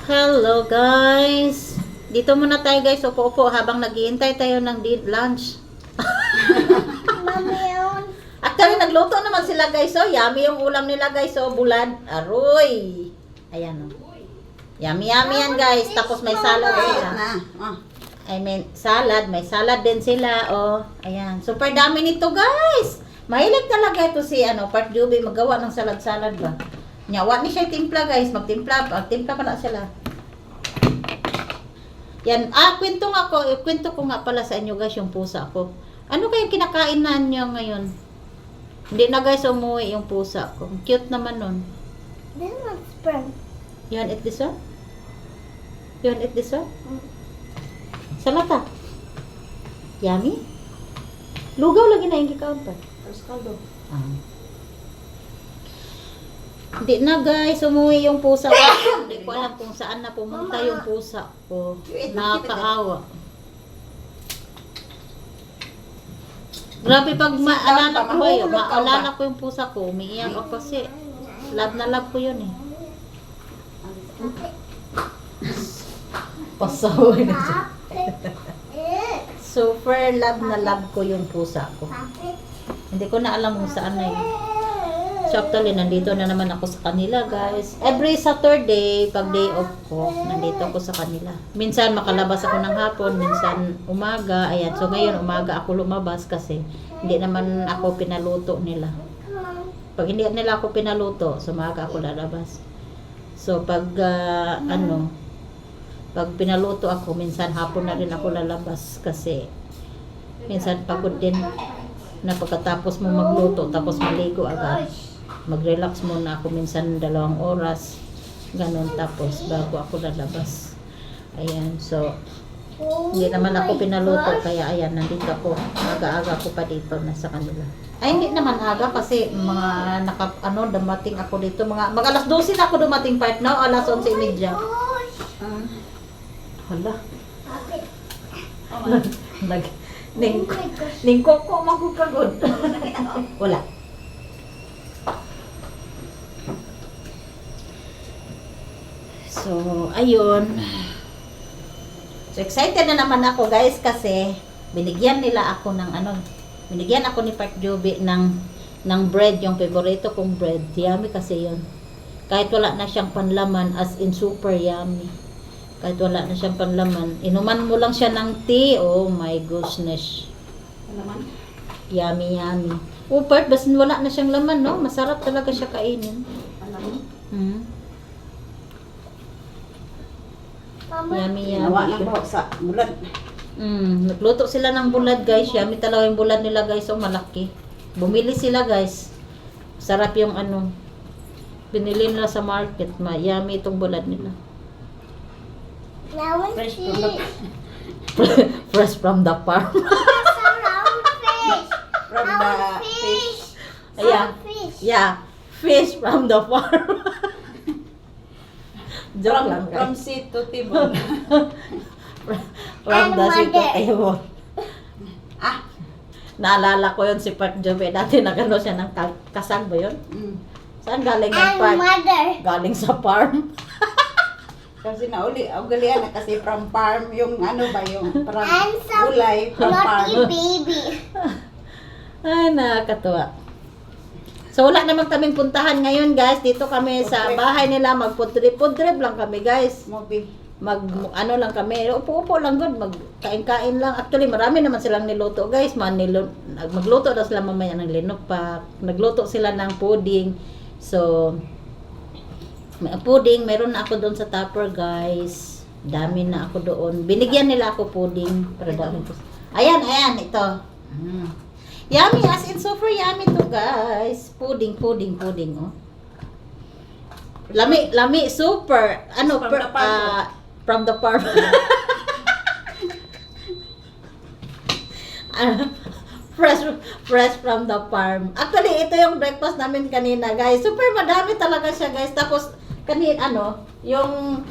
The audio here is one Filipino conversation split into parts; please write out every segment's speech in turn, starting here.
Hello guys! Dito muna tayo guys, upo-upo habang naghihintay tayo ng lunch. Mami, yun. Actually, nagluto naman sila guys, oh. Yummy yung ulam nila guys, oh. Bulad, aroy. Ayan, oh. Yummy yan guys. Tapos may salad sila. I mean, salad. May salad din sila, oh. Ayan. Super dami nito guys. Mahilig talaga ito si, Part Juby, magawa ng salad-salad ba. Nyawa ni siya timpla guys. Magtimpla pa na sila. Yan. Kwento ko nga pala sa inyo guys yung pusa ko. Ano kayong kinakain na nyo ngayon? Hindi na guys umuwi yung pusa ko. Cute naman nun. This one's sperm. You want eat this one? You want eat this one? Sa mata. Yummy? Lugaw lagi na yung kikaon pa. Tapos kaldo. Hindi na guys, umuwi yung pusa ko. Hindi ko alam kung saan na pumunta yung pusa ko. Nakakaawa. Grabe pag maalala ko yung pusa ko, umiiyak ako kasi love na love ko yun eh. Pasaway na siya. Super love na love ko yung pusa ko. Hindi ko na alam kung saan na yun. So actually, nandito na naman ako sa kanila guys. Every Saturday, pag day off ko, nandito ako sa kanila. Minsan makalabas ako ng hapon, minsan umaga. Ayan, so ngayon umaga ako lumabas kasi hindi naman ako pinaluto nila. Pag hindi nila ako pinaluto, so umaga ako lalabas. So pag pag pinaluto ako, minsan hapon na rin ako lalabas kasi minsan pagod din na pagkatapos mo magluto tapos maligo agad. Mag-relax muna ako minsan 2 oras. Ganon tapos bago ako lalabas. Ayan, so hindi naman ako pinaluto kaya ayan, nandito ako. Aga-aga ko pa dito nasa kanila. Ay, hindi naman aga kasi mga dumating ako dito. Mga alas 12 na ako dumating part now, alas 11:30. Hala. Ning koko magkukagod. Wala. So, ayun. So, excited na naman ako guys kasi binigyan nila ako ng binigyan ako ni Part Joby ng bread, yung favorito kong bread. Yummy kasi yun. Kahit wala na siyang panlaman, as in super yummy. Kahit wala na siyang panlaman. Inuman mo lang siya ng tea. Oh my goodness. Laman? Yummy. Oh, Part, basta wala na siyang laman, no? Masarap talaga siya kainin. Laman? Yummy. Nawa na ko sa bulad. Nagluto sila ng bulad, guys. Yummy talaga yung bulad nila, guys. Oh, malaki. Bumili sila, guys. Sarap yung binili nila sa market. Yummy itong bulad nila. Now Fresh see. from the Fresh from the farm. That's a round fish. from the fish. Ayan. Fish. Yeah. Fish from the farm. Joke lang, From guys. sea to table. From the sea to mother. table. Ah. Naalala ko yun si Park Jobe. Dati nagano siya ng kasag ba yun? Saan galing yung And park? mother. Galing sa farm. Kasi nauli, ugalian na kasi from farm, yung yung parang And some gulay from farm. naughty baby. Ay, nakakatuwa. So, wala naman kaming puntahan ngayon, guys. Dito kami sa bahay nila. Magpudrip lang kami, guys. Movie. Lang kami. Upo-upo lang good. Magkain-kain lang. Actually, marami naman silang niluto, guys. Magluto daw sila mamaya ng linupak. Nagluto sila ng pudding. So, may pudding. Meron na ako doon sa tupper, guys. Dami na ako doon. Binigyan nila ako pudding. Para dami ko. Ayan, ito. Yummy, as in super yummy to guys. Pudding, oh. Lami, super. From the farm. From the farm. Fresh from the farm. Actually, ito yung breakfast namin kanina, guys. Super madami talaga siya, guys. Tapos, yung,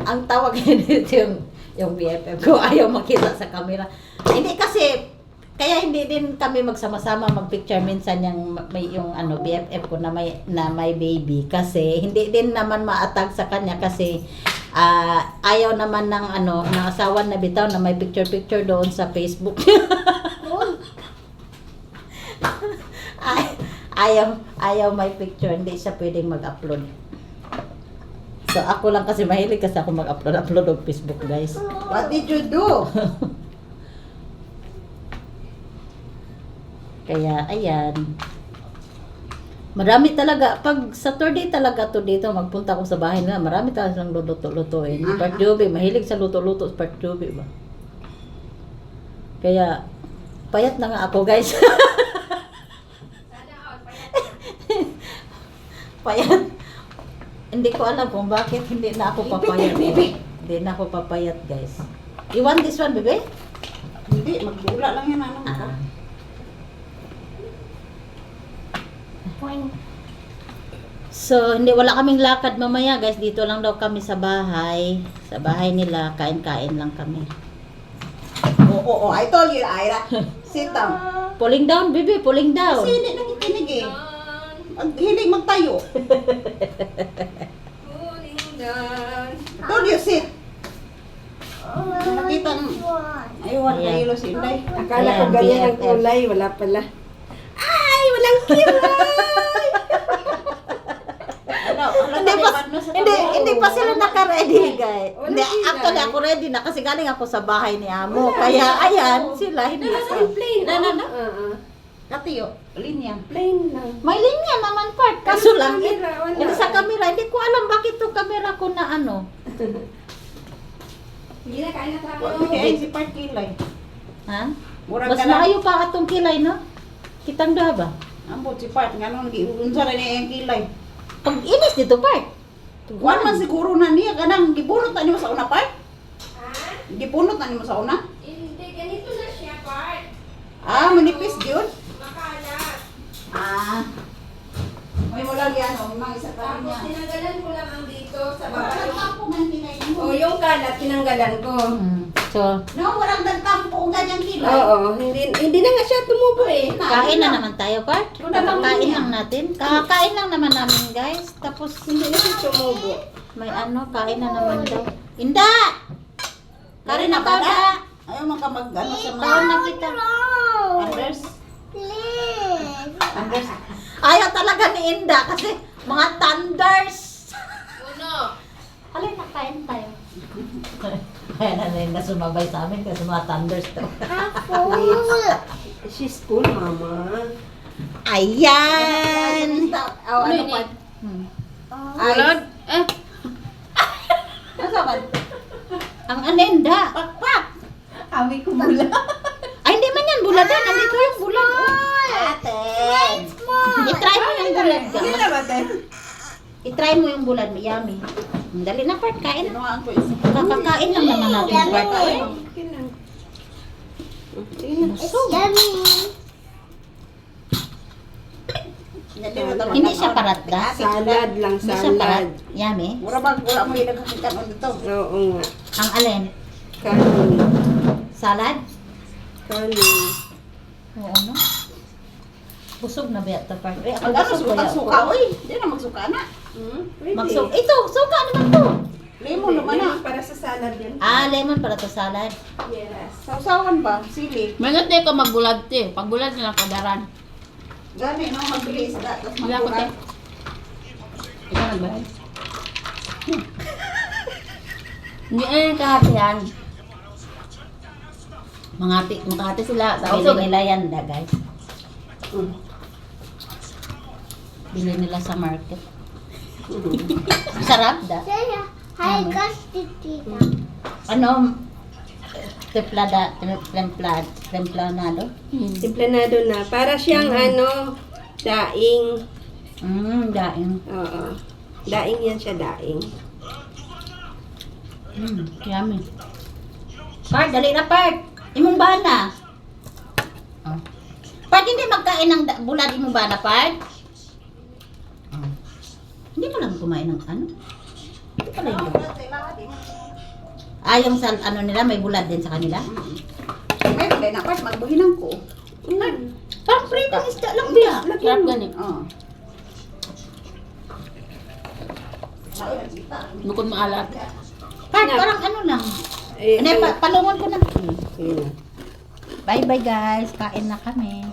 ang tawag dito yung BFF ko, ayaw makita sa camera. Hindi kasi, kaya hindi din kami magsama-sama magpicture minsan yung BFF ko na may baby kasi hindi din naman maatag sa kanya kasi ayaw naman ng ano, ng asawa na bitaw na may picture-picture doon sa Facebook. ayaw may picture, hindi siya pwedeng mag-upload. So ako lang kasi mahilig kasi ako mag-upload ng Facebook, guys. What did you do? Kaya ayan. Marami talaga pag Saturday talaga to dito magpunta ako sa bahay nila. Marami talaga silang luto-lutuin. Si Part Joby, mahilig sa luto-luto si Part Joby ba. Kaya payat na nga ako, guys. Payat. Hindi ko alam kung bakit hindi na ako papayat. Hindi na ako papayat, guys. You want this one, bebe? Hindi, magbula lang yan ano. Ah. So, wala kaming lakad mamaya, guys. Dito lang daw kami sa bahay. Sa bahay nila, kain-kain lang kami. Oo, I told you, Ira. Sit down. Pulling down, baby, pulling down. Kasi hindi nakikinig eh. Hilig magtayo. I told you, sit. Nakita ng... Ayun, Ayan. kailo si Inday. Akala ko Ayan, ganyan ang BFF. kulay, wala pala. Ay, walang kilay! Hindi pa sila naka-ready, guys. Wala Hindi, sila. actually ako ready na kasi galing ako sa bahay ni Amo. Kaya, ayan, sila, hindi pa. Plain. Na. Katiyo, linya. Plain lang. May linya naman, part. Kaso lang, camera, wala. hindi sa camera, hindi ko alam bakit itong camera ko na ano. Hindi na, kain na tayo. Okay, si Part Kilay. Ha? Murag Mas ka lang. maayo pa atong kilay, no? Kitang da ba? Ambot si Part, nga nung nag-iunsa na niya yung kilay. Pag inis dito, part. Kuwan man siguro na niya, kanang gibunot na niyo sa una, Part? Gibunot na niyo sa una? Hindi, ganito na siya, part. Ah, manipis yun? Makalat. Ah. May wala yan, o, mga isa ka Tapos niya. tinanggalan ko lang ang dito sa baba. Walang tampo man kilay mo. O, yung kalat, tinanggalan ko. So, No, walang nagtampo ang ganyang kilay. Oo, hindi na nga siya tumubo eh. kain na naman tayo, part. Wala naman Kakakain yan. lang natin. Kakakain lang naman namin, guys. Tapos, Hindi na siya tumubo. may ano, kain na naman daw. Inda! Karin na ka Kada. na. Ayaw man ka mag-ano sa mga... Taon na kita. Anders. Please. Anders. Ayaw talaga ni Inda kasi mga thunders. Uno. Alin na, kain tayo. Kaya na rin na sumabay sa amin kasi mga thunders to. Full. She's cool, mama. Ayan! Oh, ano pa? Ay. Eh, Nasa ba? ang anenda. Pakpak. Ami ko mula. Ay, hindi man yan buladan. Nandito yung bulad. Ate. I-try mo yung bulad. Hindi na ba, te? I-try mo yung bulad. Yummy. Dali na, part. Kain na. Kinuhaan ko isa. Kakakain lang naman natin, part. Okay lang. Sige na. It's yummy. Hindi siya parat da. Salad lang, Hindi siya parat. salad. Yummy. Mura ba? Wala mo yung nagkakakitan o dito. Oo nga. Ang alin? Kanin. Salad? Kanin. Oo, no? Busog na ba ito, part? Eh, ako Ang ano, busog suka, kaya suka, ako. uy. Hindi na magsuka na. Pwede. Ito, suka naman to. Lemon naman na. Para sa salad yan. Ah, lemon para to salad. Yes. Sausawan ba? Sili. Mayroon tayo ko magbulad te. Pag bulad nila kadaran. Gani, no? Magbili isda. Tapos Wala ko te. magburat. Ikaw nagbayad? Hindi ay kahatihan. Makati sila. Bili Tapos nila yan da, guys. Bili nila sa market. Sarap da. Say hi, guys, tita. Ano? Templanado? Templanado na. Para siyang ano, daing. Daing. Oo. Daing yan siya, daing. Yummy. Part, dali na, Part. Imong bana. Oh. Part, hindi magkain ng bulad imong bana, Part. Oh. Hindi mo lang kumain ng ano? Hindi pala yung bulad. Ah, yung sa ano nila, may bulad din sa kanila? Meron din ako. Magbuhinan ko. Parang pritong isda lang biya. sarap gani. Oo. Bukod maalat. Part, Na- parang ano lang. Eh, Ano, palungon ko na. Sige na. Bye-bye guys. Kain na kami.